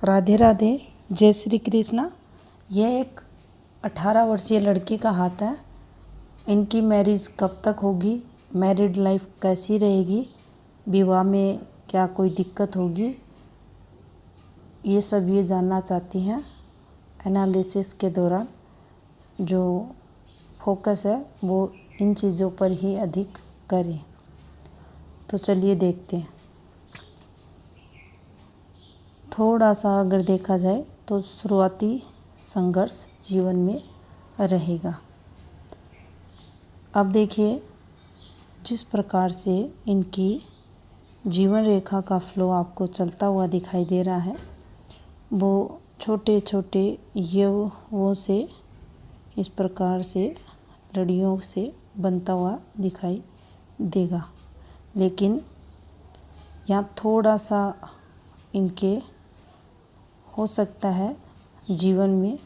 राधे राधे, जय श्री कृष्णा। यह एक 18 वर्षीय लड़की का हाथ है। इनकी मैरिज कब तक होगी, मैरिड लाइफ कैसी रहेगी, विवाह में क्या कोई दिक्कत होगी, ये सब ये जानना चाहती हैं। एनालिसिस के दौरान जो फोकस है वो इन चीज़ों पर ही अधिक करें। तो चलिए देखते हैं। थोड़ा सा अगर देखा जाए तो शुरुआती संघर्ष जीवन में रहेगा। अब देखिए, जिस प्रकार से इनकी जीवन रेखा का फ्लो आपको चलता हुआ दिखाई दे रहा है, वो छोटे छोटे युवाओं से इस प्रकार से लड़ियों से बनता हुआ दिखाई देगा। लेकिन यहाँ थोड़ा सा इनके हो सकता है जीवन में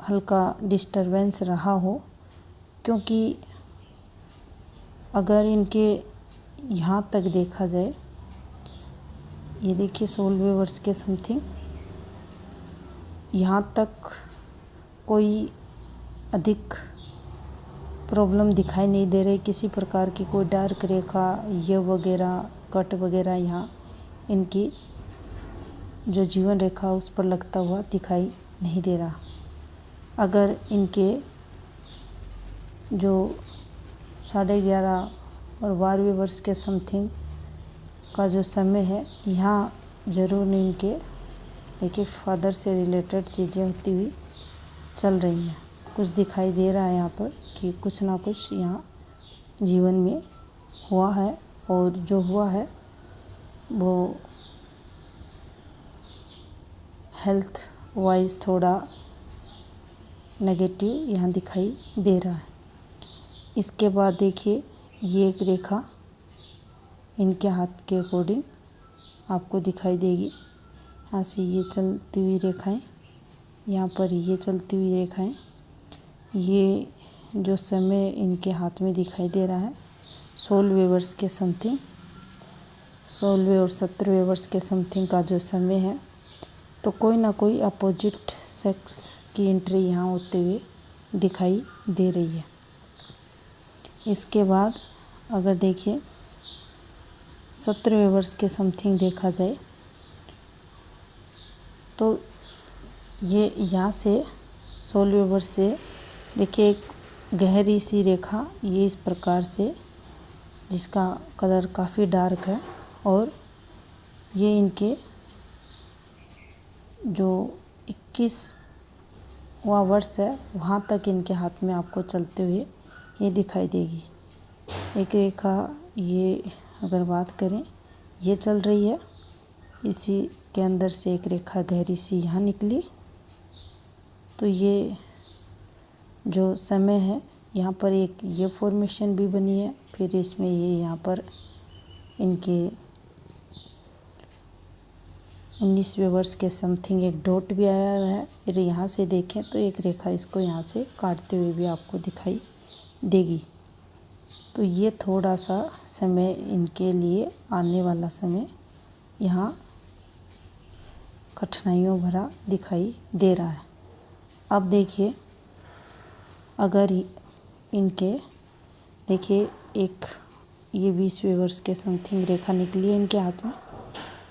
हल्का डिस्टरबेंस रहा हो, क्योंकि अगर इनके यहाँ तक देखा जाए, ये देखिए 16वें वर्ष के समथिंग, यहाँ तक कोई अधिक प्रॉब्लम दिखाई नहीं दे रही। किसी प्रकार की कोई डार्क रेखा ये वगैरह कट वगैरह यहाँ इनकी जो जीवन रेखा उस पर लगता हुआ दिखाई नहीं दे रहा। अगर इनके जो 11.5 और 12वें वर्ष के समथिंग का जो समय है, यहाँ ज़रूर नहीं इनके देखिए फादर से रिलेटेड चीज़ें होती हुई चल रही हैं। कुछ दिखाई दे रहा है यहाँ पर कि कुछ ना कुछ यहाँ जीवन में हुआ है, और जो हुआ है वो हेल्थ वाइज थोड़ा नेगेटिव यहाँ दिखाई दे रहा है। इसके बाद देखिए, ये एक रेखा इनके हाथ के अकॉर्डिंग आपको दिखाई देगी। यहाँ से ये चलती हुई रेखाएं, यहाँ पर ये चलती हुई रेखाएं, ये जो समय इनके हाथ में दिखाई दे रहा है 16वें वर्ष के समथिंग, 16वें और 17वें वर्ष के समथिंग का जो समय है, तो कोई ना कोई अपोजिट सेक्स की एंट्री यहाँ होते हुए दिखाई दे रही है। इसके बाद अगर देखिए 17वें वर्ष के समथिंग देखा जाए, तो ये यहाँ से 16वें वर्ष से देखिए एक गहरी सी रेखा, ये इस प्रकार से, जिसका कलर काफ़ी डार्क है, और ये इनके जो 21वां वर्ष है वहाँ तक इनके हाथ में आपको चलते हुए ये दिखाई देगी। एक रेखा ये अगर बात करें, ये चल रही है, इसी के अंदर से एक रेखा गहरी सी यहाँ निकली, तो ये जो समय है यहाँ पर एक ये फॉर्मेशन भी बनी है। फिर इसमें ये यहाँ पर इनके 19वें वर्ष के समथिंग एक डॉट भी आया है। फिर यहाँ से देखें तो एक रेखा इसको यहाँ से काटते हुए भी आपको दिखाई देगी। तो ये थोड़ा सा समय इनके लिए आने वाला समय यहाँ कठिनाइयों भरा दिखाई दे रहा है। अब देखिए, अगर इनके देखिए एक ये 20वें वर्ष के समथिंग रेखा निकली है इनके हाथ में,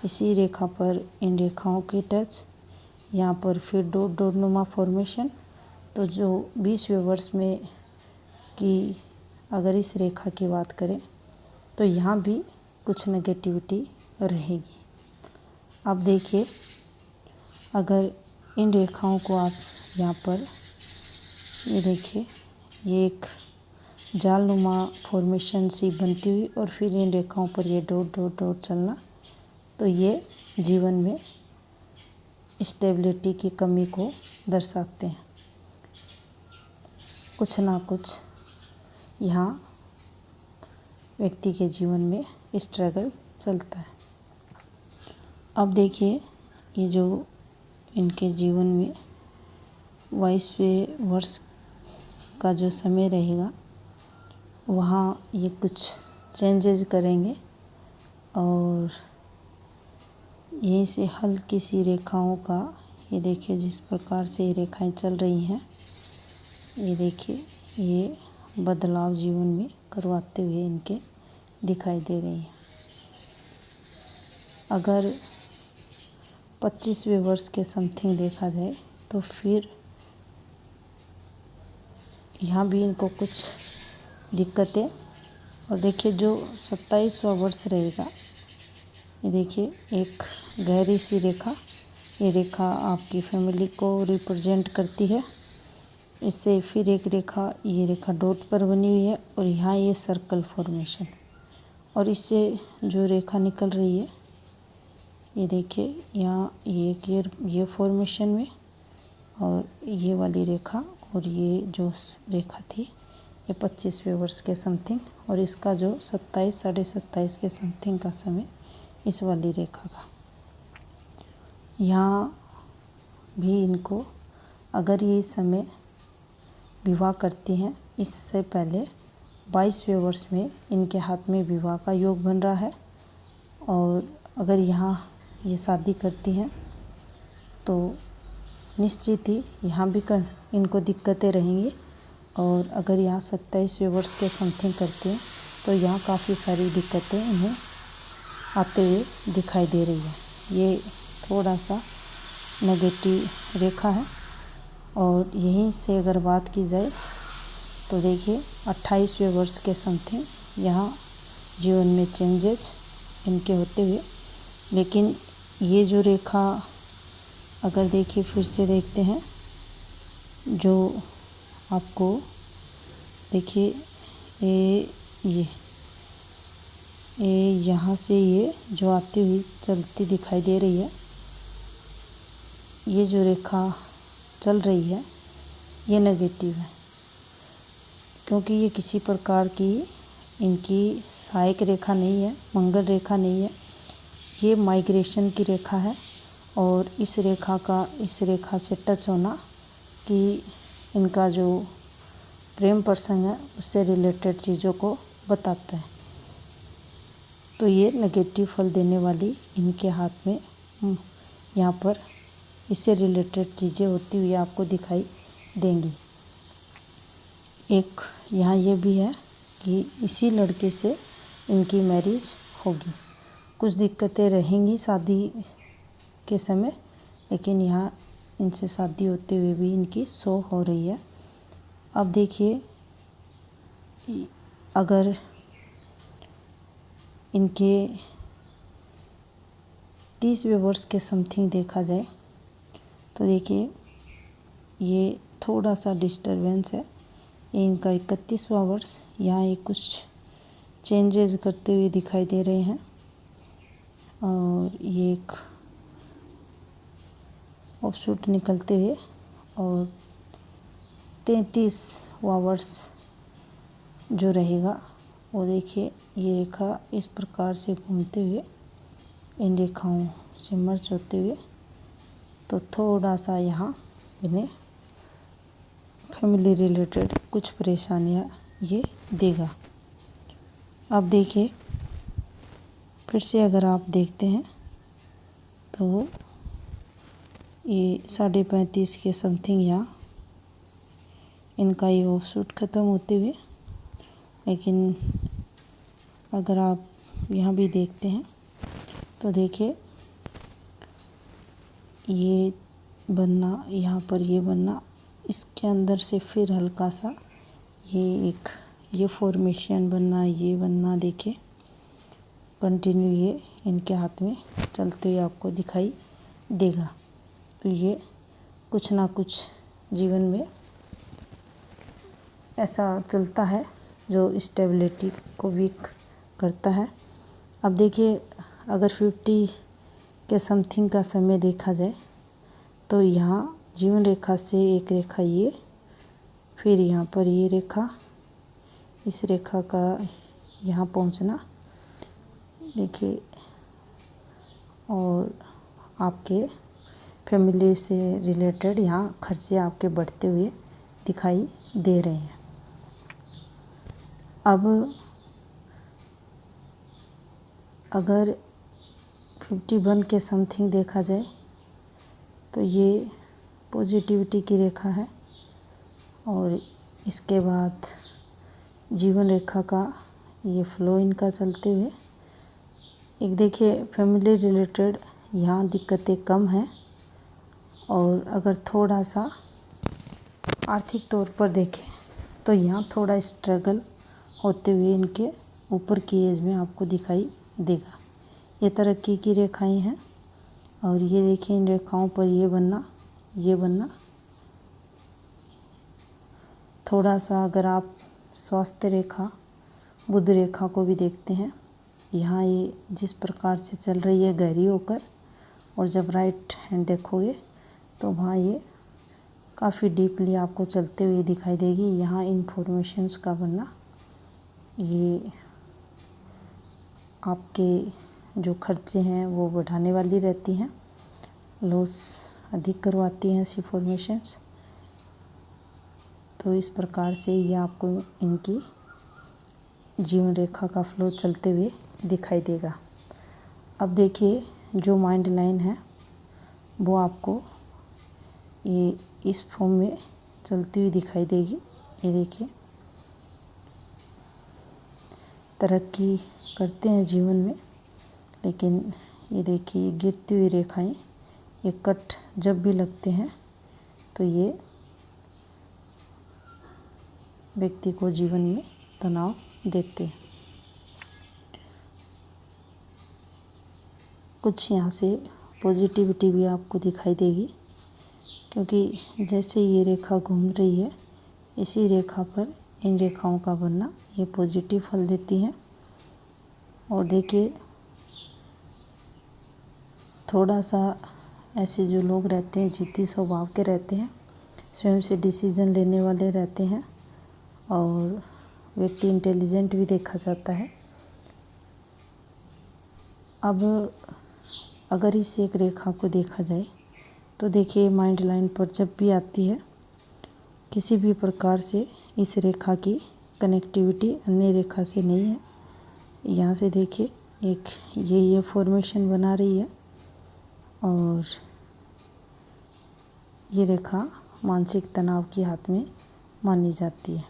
इसी रेखा पर इन रेखाओं की टच, यहाँ पर फिर डॉट डॉट नुमा फॉर्मेशन। तो जो 20वें वर्ष में की अगर इस रेखा की बात करें, तो यहाँ भी कुछ नेगेटिविटी रहेगी। अब देखिए, अगर इन रेखाओं को आप यहाँ पर ये देखिए, ये एक जालनुमा फॉर्मेशन सी बनती हुई और फिर इन रेखाओं पर ये डॉट डॉट डॉट चलना, तो ये जीवन में स्टेबिलिटी की कमी को दर्शाते हैं। कुछ ना कुछ यहाँ व्यक्ति के जीवन में स्ट्रगल चलता है। अब देखिए, ये जो इनके जीवन में 22वें वर्ष का जो समय रहेगा, वहाँ ये कुछ चेंजेस करेंगे, और यहीं से हल्की सी रेखाओं का, ये देखिए जिस प्रकार से ये रेखाएं चल रही हैं, ये देखिए ये बदलाव जीवन में करवाते हुए इनके दिखाई दे रही है। अगर 25वें वर्ष के समथिंग देखा जाए तो फिर यहाँ भी इनको कुछ दिक्कतें, और देखिए जो 27वां वर्ष रहेगा, ये देखिए एक गहरी सी रेखा, ये रेखा आपकी फैमिली को रिप्रेजेंट करती है। इससे फिर एक रेखा, ये रेखा डॉट पर बनी हुई है और यहाँ ये सर्कल फॉर्मेशन, और इससे जो रेखा निकल रही है, ये देखिए यहाँ ये फॉर्मेशन में, और ये वाली रेखा, और ये जो रेखा थी ये 25वें वर्ष के समथिंग, और इसका जो 27 साढ़े 27 के समथिंग का समय इस वाली रेखा का। यहाँ भी इनको अगर ये इस समय विवाह करती हैं, इससे पहले 22वें वर्ष में इनके हाथ में विवाह का योग बन रहा है, और अगर यहाँ ये शादी करती हैं तो निश्चित ही यहाँ भी इनको दिक्कतें रहेंगी, और अगर यहाँ 27वें वर्ष के समथिंग करते हैं तो यहाँ काफ़ी सारी दिक्कतें इन्हें आते हुए दिखाई दे रही है। ये थोड़ा सा नेगेटिव रेखा है। और यहीं से अगर बात की जाए तो देखिए 28वें वर्ष के समथिंग यहाँ जीवन में चेंजेस इनके होते हुए, लेकिन ये जो रेखा अगर देखिए फिर से देखते हैं, जो आपको देखिए ये यहाँ से ये जो आती हुई चलती दिखाई दे रही है, ये जो रेखा चल रही है ये नेगेटिव है, क्योंकि ये किसी प्रकार की इनकी सहायक रेखा नहीं है, मंगल रेखा नहीं है, ये माइग्रेशन की रेखा है। और इस रेखा से टच होना कि इनका जो प्रेम प्रसंग है उससे रिलेटेड चीज़ों को बताता है। तो ये नेगेटिव फल देने वाली इनके हाथ में यहाँ पर इससे रिलेटेड चीज़ें होती हुई आपको दिखाई देंगी। एक यहाँ ये भी है कि इसी लड़के से इनकी मैरिज होगी। कुछ दिक्कतें रहेंगी शादी के समय, लेकिन यहाँ इनसे शादी होते हुए भी इनकी शो हो रही है। अब देखिए अगर इनके 30वें वर्ष के समथिंग देखा जाए तो देखिए ये थोड़ा सा डिस्टरबेंस है। ये इनका 31वां वर्ष, यहाँ ये कुछ चेंजेस करते हुए दिखाई दे रहे हैं, और ये एक ऑफशूट निकलते हुए, और 33वां वर्ष जो रहेगा वो देखिए ये रेखा इस प्रकार से घूमते हुए इन रेखाओं से मर्ज होते हुए, तो थोड़ा सा यहाँ इन्हें फैमिली रिलेटेड कुछ परेशानियाँ ये देगा। अब देखिए फिर से अगर आप देखते हैं तो ये 35.5 के समथिंग यहाँ इनका ये ऑफशूट ख़त्म होते हुए, लेकिन अगर आप यहाँ भी देखते हैं तो देखिए ये बनना, यहाँ पर ये बनना, इसके अंदर से फिर हल्का सा ये फॉर्मेशन बनना, ये बनना, देखिए कंटिन्यू ये इनके हाथ में चलते हुए आपको दिखाई देगा। तो ये कुछ ना कुछ जीवन में ऐसा चलता है जो स्टेबिलिटी को वीक करता है। अब देखिए अगर 50 के समथिंग का समय देखा जाए तो यहाँ जीवन रेखा से एक रेखा ये, फिर यहाँ पर ये रेखा, इस रेखा का यहाँ पहुँचना देखिए, और आपके फैमिली से रिलेटेड यहाँ खर्चे आपके बढ़ते हुए दिखाई दे रहे हैं। अब अगर 51 के समथिंग देखा जाए तो ये पॉजिटिविटी की रेखा है। और इसके बाद जीवन रेखा का ये फ्लो इनका चलते हुए एक देखिए फैमिली रिलेटेड यहाँ दिक्कतें कम हैं। और अगर थोड़ा सा आर्थिक तौर पर देखें तो यहाँ थोड़ा स्ट्रगल होते हुए इनके ऊपर की एज में आपको दिखाई देगा। ये तरक्की की रेखाएं हैं। और ये देखिए इन रेखाओं पर ये बनना थोड़ा सा, अगर आप स्वास्थ्य रेखा बुध रेखा को भी देखते हैं, यहाँ ये जिस प्रकार से चल रही है गहरी होकर, और जब राइट हैंड देखोगे तो वहाँ ये काफ़ी डीपली आपको चलते हुए दिखाई देगी। यहाँ इन्फॉर्मेशंस का बनना, ये आपके जो खर्चे हैं वो बढ़ाने वाली रहती हैं, लॉस अधिक करवाती हैं ऐसी फॉर्मेशंस। तो इस प्रकार से ये आपको इनकी जीवन रेखा का फ्लो चलते हुए दिखाई देगा। अब देखिए जो माइंड लाइन है वो आपको ये इस फॉर्म में चलती हुई दिखाई देगी। ये देखिए तरक्की करते हैं जीवन में, लेकिन ये देखिए गिरती हुई रेखाएं, ये कट जब भी लगते हैं तो ये व्यक्ति को जीवन में तनाव देते हैं। कुछ यहाँ से पॉजिटिविटी भी आपको दिखाई देगी, क्योंकि जैसे ये रेखा घूम रही है इसी रेखा पर इन रेखाओं का बनना ये पॉजिटिव फल देती हैं। और देखिए थोड़ा सा ऐसे जो लोग रहते हैं जिद्दी स्वभाव के रहते हैं, स्वयं से डिसीज़न लेने वाले रहते हैं, और व्यक्ति इंटेलिजेंट भी देखा जाता है। अब अगर इस एक रेखा को देखा जाए तो देखिए माइंड लाइन पर जब भी आती है किसी भी प्रकार से इस रेखा की कनेक्टिविटी अन्य रेखा से नहीं है। यहाँ से देखिए एक ये फॉर्मेशन बना रही है, और ये रेखा मानसिक तनाव की हाथ में मानी जाती है।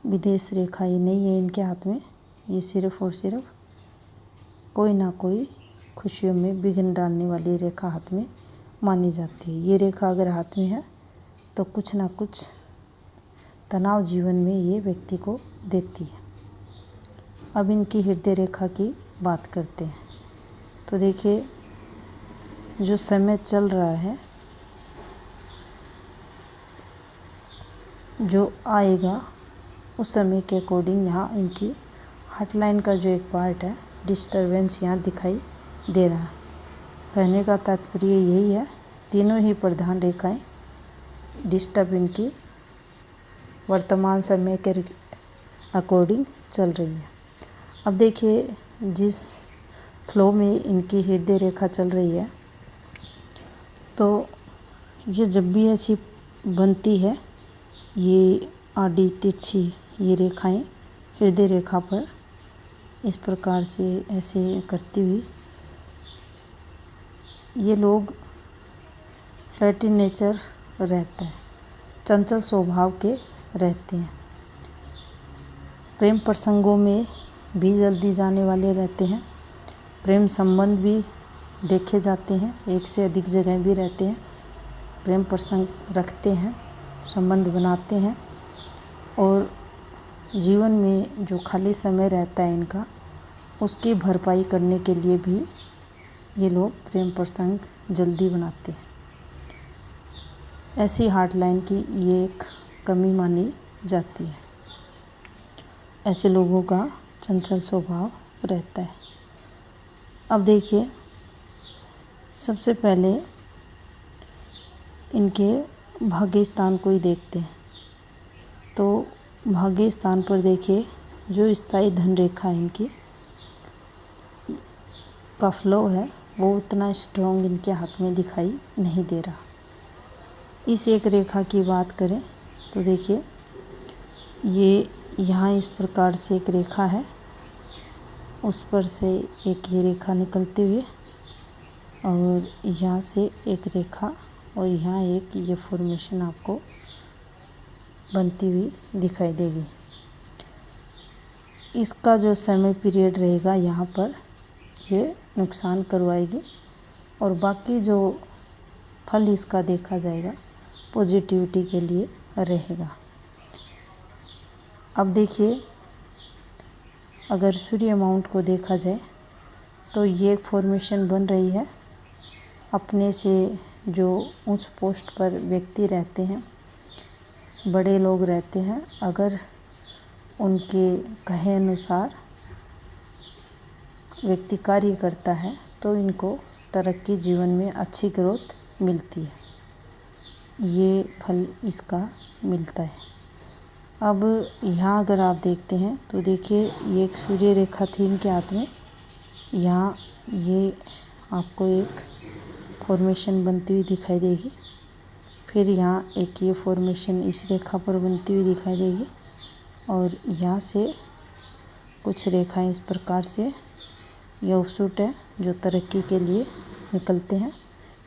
विदेश रेखा ये नहीं है इनके हाथ में, ये सिर्फ और सिर्फ कोई ना कोई खुशियों में विघ्न डालने वाली रेखा हाथ में मानी जाती है। ये रेखा अगर हाथ में है तो कुछ ना कुछ तनाव जीवन में ये व्यक्ति को देती है। अब इनकी हृदय रेखा की बात करते हैं तो देखिए जो समय चल रहा है, जो आएगा उस समय के अकॉर्डिंग यहाँ इनकी हार्ट लाइन का जो एक पार्ट है डिस्टरबेंस यहाँ दिखाई दे रहा है। कहने का तात्पर्य यही है, तीनों ही प्रधान रेखाएं डिस्टर्ब इनकी वर्तमान समय के अकॉर्डिंग चल रही है। अब देखिए जिस फ्लो में इनकी हृदय रेखा चल रही है तो ये जब भी ऐसी बनती है, ये आड़ी तिरछी ये रेखाएं हृदय रेखा पर इस प्रकार से ऐसे करती हुई, ये लोग फ्लर्टी नेचर रहता है, चंचल स्वभाव के रहते हैं, प्रेम प्रसंगों में भी जल्दी जाने वाले रहते हैं, प्रेम संबंध भी देखे जाते हैं, एक से अधिक जगह भी रहते हैं, प्रेम प्रसंग रखते हैं, संबंध बनाते हैं, और जीवन में जो खाली समय रहता है इनका उसकी भरपाई करने के लिए भी ये लोग प्रेम प्रसंग जल्दी बनाते हैं। ऐसी हार्ट लाइन की ये एक कमी मानी जाती है। ऐसे लोगों का चंचल स्वभाव रहता है। अब देखिए सबसे पहले इनके भाग्य स्थान को ही देखते हैं तो भाग्य स्थान पर देखिए जो स्थायी धन रेखा है इनकी का फ्लो है वो उतना स्ट्रॉन्ग इनके हाथ में दिखाई नहीं दे रहा। इस एक रेखा की बात करें तो देखिए ये यहाँ इस प्रकार से एक रेखा है, उस पर से एक ये रेखा निकलती हुई और यहाँ से एक रेखा और यहाँ एक ये फॉर्मेशन आपको बनती हुई दिखाई देगी। इसका जो समय पीरियड रहेगा यहाँ पर ये नुकसान करवाएगी और बाकी जो फल इसका देखा जाएगा पॉजिटिविटी के लिए रहेगा। अब देखिए, अगर सूर्य माउंट को देखा जाए तो ये एक फॉर्मेशन बन रही है। अपने से जो उच्च पोस्ट पर व्यक्ति रहते हैं, बड़े लोग रहते हैं, अगर उनके कहे अनुसार व्यक्ति कार्य करता है तो इनको तरक्की, जीवन में अच्छी ग्रोथ मिलती है। ये फल इसका मिलता है। अब यहाँ अगर आप देखते हैं तो देखिए, ये एक सूर्य रेखा थी इनके हाथ में। यहाँ ये आपको एक फॉर्मेशन बनती हुई दिखाई देगी। फिर यहाँ एक ये फॉर्मेशन इस रेखा पर बनती हुई दिखाई देगी और यहाँ से कुछ रेखाएं इस प्रकार से ये ऑफशूट है जो तरक्की के लिए निकलते हैं।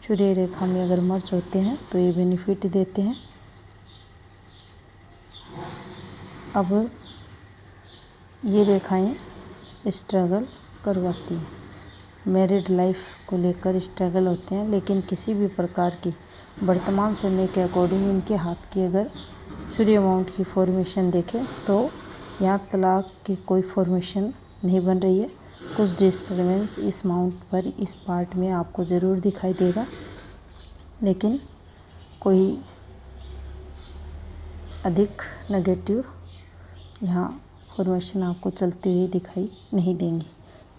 सूर्य रेखा में अगर मर्ज होते हैं तो ये बेनिफिट देते हैं। अब ये रेखाएं स्ट्रगल करवाती हैं, मैरिड लाइफ को लेकर स्ट्रगल होते हैं, लेकिन किसी भी प्रकार की वर्तमान समय के अकॉर्डिंग इनके हाथ की अगर सूर्य माउंट की फॉर्मेशन देखें तो यहाँ तलाक की कोई फॉर्मेशन नहीं बन रही है। कुछ डिस्टर्बेंस इस माउंट पर, इस पार्ट में आपको ज़रूर दिखाई देगा, लेकिन कोई अधिक नेगेटिव यहाँ फॉर्मेशन आपको चलती हुई दिखाई नहीं देंगी।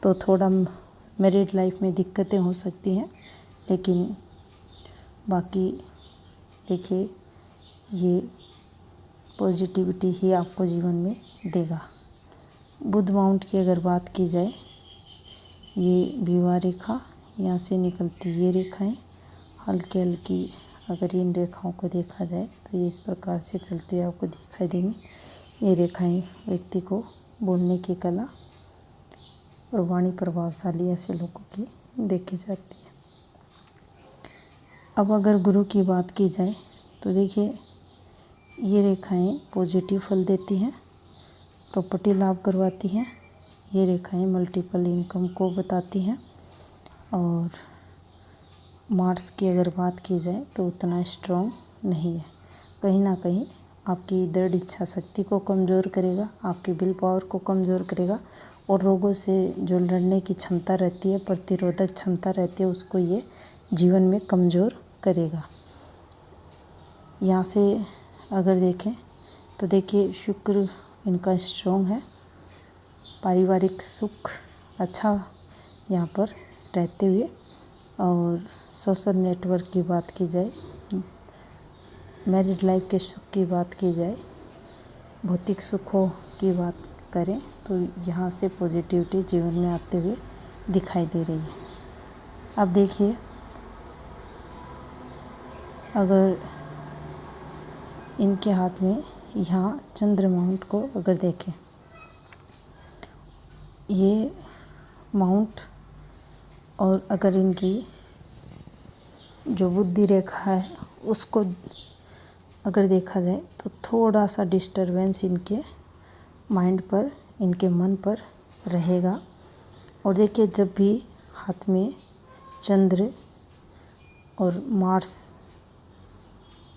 तो थोड़ा मैरिड लाइफ में दिक्कतें हो सकती हैं, लेकिन बाकी देखिए ये पॉजिटिविटी ही आपको जीवन में देगा। बुध माउंट की अगर बात की जाए, ये विवाह रेखा, यहाँ से निकलती ये रेखाएं हल्की हल्की, अगर इन रेखाओं को देखा जाए तो ये इस प्रकार से चलती हुई आपको दिखाई देंगी। ये रेखाएं व्यक्ति को बोलने की कला और वाणी प्रभावशाली ऐसे लोगों की देखी जाती है। अब अगर गुरु की बात की जाए तो देखिए, ये रेखाएं पॉजिटिव फल देती हैं, प्रॉपर्टी लाभ करवाती हैं। ये रेखाएं मल्टीपल इनकम को बताती हैं। और मार्स की अगर बात की जाए तो उतना स्ट्रॉन्ग नहीं है, कहीं ना कहीं आपकी दृढ़ इच्छा शक्ति को कमज़ोर करेगा, आपकी विल पावर को कमज़ोर करेगा और रोगों से जो लड़ने की क्षमता रहती है, प्रतिरोधक क्षमता रहती है, उसको ये जीवन में कमज़ोर करेगा। यहाँ से अगर देखें तो देखिए, शुक्र इनका स्ट्रॉन्ग है, पारिवारिक सुख अच्छा यहाँ पर रहते हुए। और सोशल नेटवर्क की बात की जाए, मैरिड लाइफ के सुख की बात की जाए, भौतिक सुखों की बात करें तो यहाँ से पॉजिटिविटी जीवन में आते हुए दिखाई दे रही है। अब देखिए, अगर इनके हाथ में यहाँ चंद्र माउंट को अगर देखें, ये माउंट और अगर इनकी जो बुद्धि रेखा है उसको अगर देखा जाए तो थोड़ा सा डिस्टरबेंस इनके माइंड पर, इनके मन पर रहेगा। और देखिए, जब भी हाथ में चंद्र और मार्स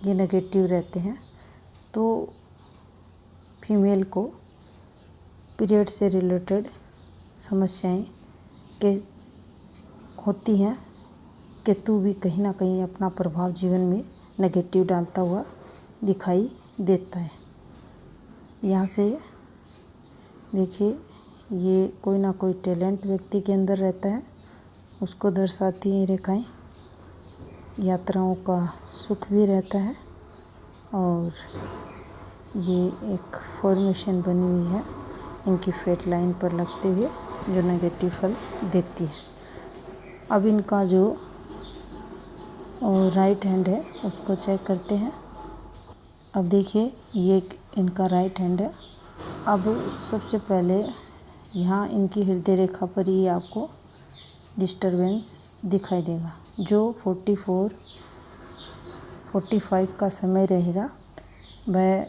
ये नेगेटिव रहते हैं तो फीमेल को पीरियड से रिलेटेड समस्याएं के होती हैं। केतु भी कहीं ना कहीं अपना प्रभाव जीवन में नेगेटिव डालता हुआ दिखाई देता है। यहाँ से देखिए, ये कोई ना कोई टैलेंट व्यक्ति के अंदर रहता है, उसको दर्शाती हैं रेखाएं। यात्राओं का सुख भी रहता है और ये एक फॉर्मेशन बनी हुई है इनकी फेट लाइन पर लगते हुए, जो नेगेटिव फल देती है। अब इनका जो राइट हैंड है उसको चेक करते हैं। अब देखिए, ये इनका राइट हैंड है। अब सबसे पहले यहाँ इनकी हृदय रेखा पर ही आपको डिस्टरबेंस दिखाई देगा। जो 45 का समय रहेगा वह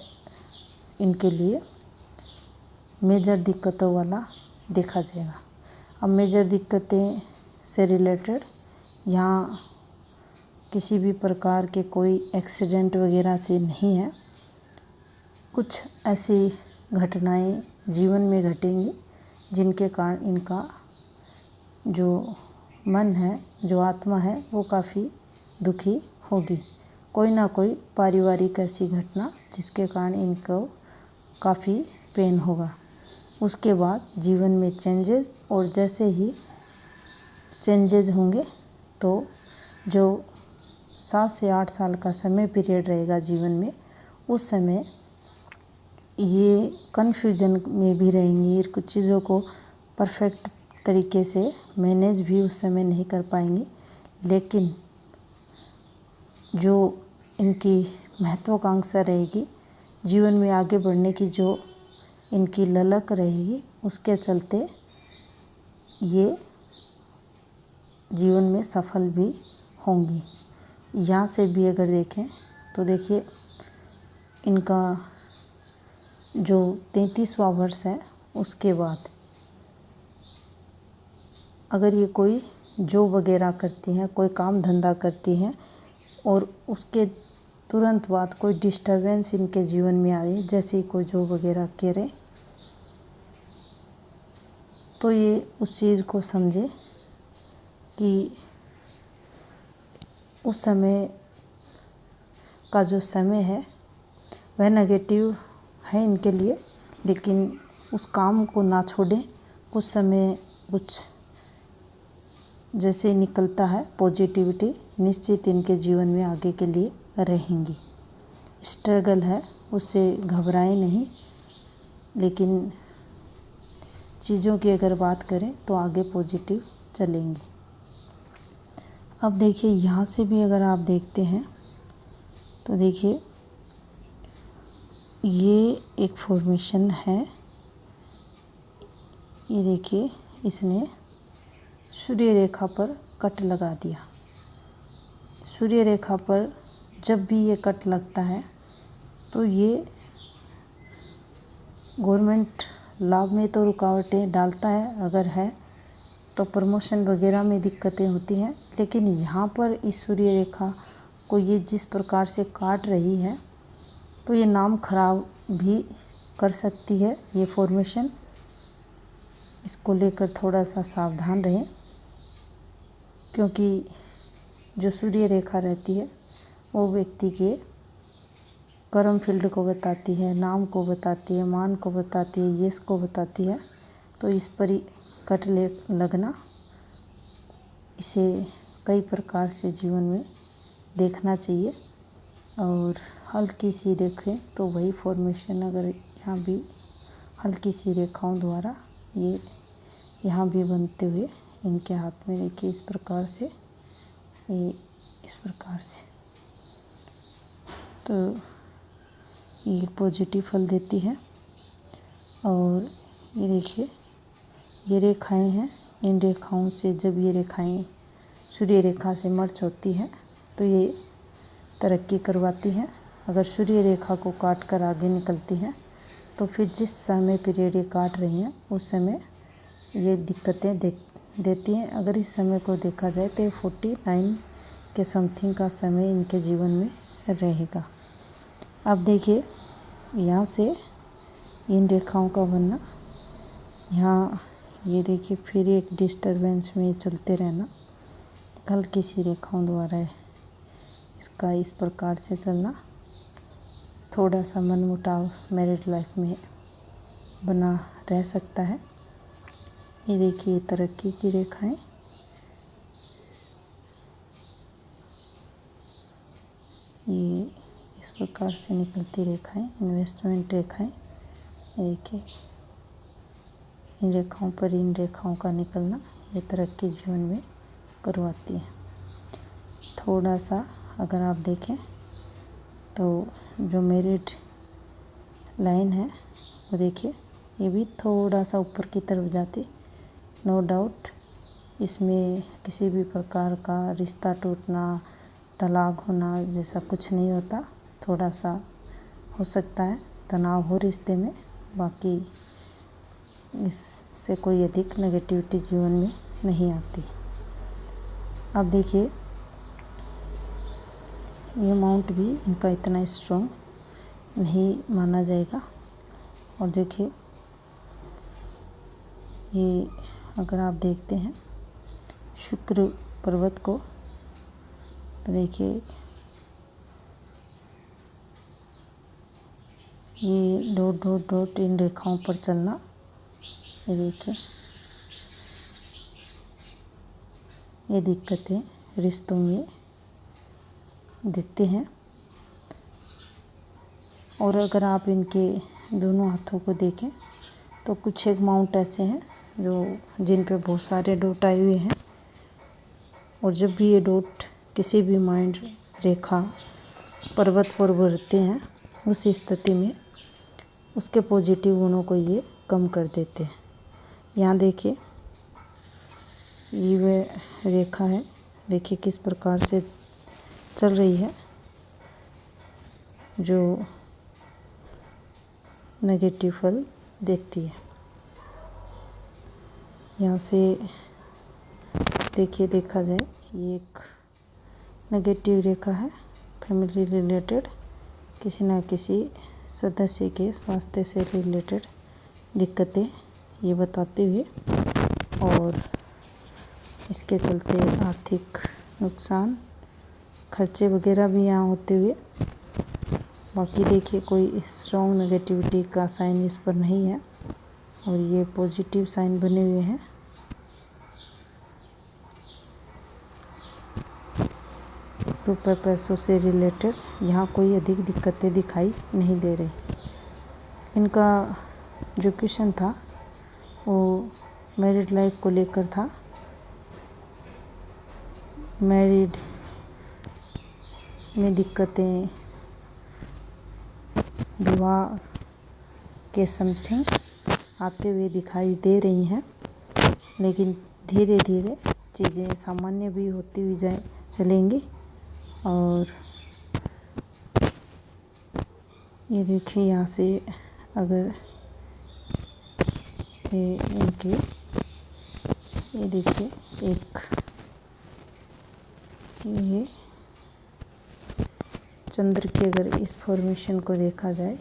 इनके लिए मेजर दिक्कतों वाला देखा जाएगा। अब मेजर दिक्कतें से रिलेटेड यहाँ किसी भी प्रकार के कोई एक्सीडेंट वगैरह से नहीं है। कुछ ऐसी घटनाएं जीवन में घटेंगी जिनके कारण इनका जो मन है, जो आत्मा है, वो काफ़ी दुखी होगी। कोई ना कोई पारिवारिक ऐसी घटना जिसके कारण इनको काफ़ी पेन होगा। उसके बाद जीवन में चेंजेस, और जैसे ही चेंजेस होंगे तो जो 7 से 8 साल का समय पीरियड रहेगा जीवन में, उस समय ये कन्फ्यूजन में भी रहेंगी। कुछ चीज़ों को परफेक्ट तरीके से मैनेज भी उस समय नहीं कर पाएंगी। लेकिन जो इनकी महत्वाकांक्षा रहेगी, जीवन में आगे बढ़ने की जो इनकी ललक रहेगी, उसके चलते ये जीवन में सफल भी होंगी। यहाँ से भी अगर देखें तो देखिए इनका जो 33वां वर्ष है, उसके बाद अगर ये कोई जॉब वगैरह करती हैं, कोई काम धंधा करती हैं और उसके तुरंत बाद कोई डिस्टरबेंस इनके जीवन में आए, जैसे कोई जॉब वगैरह करे, तो ये उस चीज़ को समझे कि उस समय का जो समय है वह नेगेटिव है इनके लिए, लेकिन उस काम को ना छोड़ें। कुछ समय कुछ जैसे निकलता है पॉजिटिविटी, निश्चित इनके जीवन में आगे के लिए रहेंगी। स्ट्रगल है, उससे घबराएं नहीं, लेकिन चीज़ों की अगर बात करें तो आगे पॉजिटिव चलेंगी। अब देखिए यहाँ से भी अगर आप देखते हैं तो देखिए ये एक फॉर्मेशन है। ये देखिए इसने सूर्य रेखा पर कट लगा दिया। सूर्य रेखा पर जब भी ये कट लगता है तो ये गवर्नमेंट लाभ में तो रुकावटें डालता है, अगर है तो प्रमोशन वगैरह में दिक्कतें होती हैं। लेकिन यहाँ पर इस सूर्य रेखा को ये जिस प्रकार से काट रही है तो ये नाम खराब भी कर सकती है ये फॉर्मेशन। इसको लेकर थोड़ा सा सावधान रहें, क्योंकि जो सूर्य रेखा रहती है वो व्यक्ति के कर्म फील्ड को बताती है, नाम को बताती है, मान को बताती है, यश को बताती है। तो इस पर ही कट लगना, इसे कई प्रकार से जीवन में देखना चाहिए। और हल्की सी देखें तो वही फॉर्मेशन अगर यहाँ भी हल्की सी रेखाओं द्वारा ये यहाँ भी बनते हुए इनके हाथ में देखिए इस प्रकार से, ये इस प्रकार से, तो ये पॉजिटिव फल देती है। और ये देखिए ये रेखाएं हैं, इन रेखाओं से जब ये रेखाएं सूर्य रेखा से मर्ज होती हैं तो ये तरक्की करवाती हैं। अगर सूर्य रेखा को काट कर आगे निकलती हैं तो फिर जिस समय पीरियड ये काट रही हैं उस समय ये दिक्कतें देती हैं। अगर इस समय को देखा जाए तो 49 के समथिंग का समय इनके जीवन में रहेगा। अब देखिए यहाँ से इन रेखाओं का बनना, यहाँ ये देखिए फिर एक डिस्टरबेंस में चलते रहना, हल्की सी रेखाओं द्वारा इसका इस प्रकार से चलना, थोड़ा सा मनमुटाव मैरिड लाइफ में बना रह सकता है। ये देखिए तरक्की की रेखाएं, ये इस प्रकार से निकलती रेखाएं इन्वेस्टमेंट रेखाएं। देखिए इन रेखाओं पर इन रेखाओं का निकलना ये तरक्की जीवन में करवाती है। थोड़ा सा अगर आप देखें तो जो मेरिड लाइन है वो देखिए ये भी थोड़ा सा ऊपर की तरफ जाती। नो डाउट इसमें किसी भी प्रकार का रिश्ता टूटना, तलाक होना जैसा कुछ नहीं होता। थोड़ा सा हो सकता है तनाव हो रिश्ते में, बाकी इससे कोई अधिक नेगेटिविटी जीवन में नहीं आती। अब देखिए ये अमाउंट भी इनका इतना स्ट्रॉन्ग नहीं माना जाएगा। और देखिए ये अगर आप देखते हैं शुक्र पर्वत को, तो देखिए ये डॉट डॉट डॉट इन रेखाओं पर चलना, ये देखिए ये दिक्कतें रिश्तों में देते हैं। और अगर आप इनके दोनों हाथों को देखें तो कुछ एक माउंट ऐसे हैं जो जिन पे बहुत सारे डॉट आए हुए हैं। और जब भी ये डॉट किसी भी माइंड रेखा पर्वत पर बढ़ते हैं, उस स्थिति में उसके पॉजिटिव गुणों को ये कम कर देते हैं। यहाँ देखिए ये वह रेखा है, देखिए किस प्रकार से चल रही है, जो नेगेटिव फल देती है। यहाँ से देखिए देखा जाए ये एक नेगेटिव रेखा है, फैमिली रिलेटेड किसी न किसी सदस्य के स्वास्थ्य से रिलेटेड दिक्कतें ये बताते हुए, और इसके चलते आर्थिक नुकसान, खर्चे वगैरह भी यहाँ होते हुए। बाकी देखिए कोई स्ट्रॉन्ग नेगेटिविटी का साइन इस पर नहीं है, और ये पॉजिटिव साइन बने हुए हैं। रुपये पैसों से रिलेटेड यहाँ कोई अधिक दिक्कतें दिखाई नहीं दे रही। इनका जो क्वेश्चन था वो मैरिड लाइफ को लेकर था। मैरिड में दिक्कतें विवाह के समथिंग आते हुए दिखाई दे रही हैं, लेकिन धीरे धीरे चीज़ें सामान्य भी होती हुई चलेंगी। और ये देखिए यहाँ से अगर ये देखिए एक ये चंद्र की अगर इस फॉर्मेशन को देखा जाए,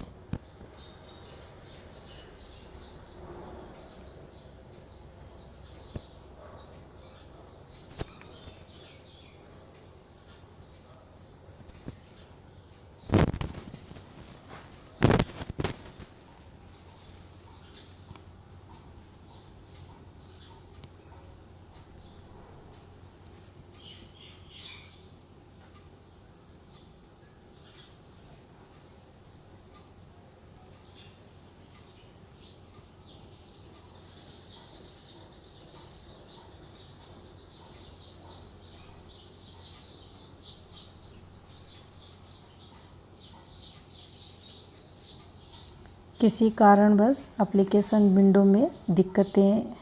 किसी कारणवश एप्लीकेशन विंडो में दिक्कतें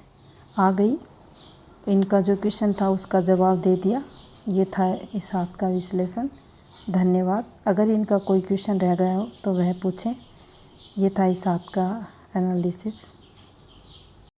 आ गई। इनका जो क्वेश्चन था उसका जवाब दे दिया। ये था इस हाथ का विश्लेषण। धन्यवाद। अगर इनका कोई क्वेश्चन रह गया हो तो वह पूछें। ये था इस हाथ का एनालिसिस।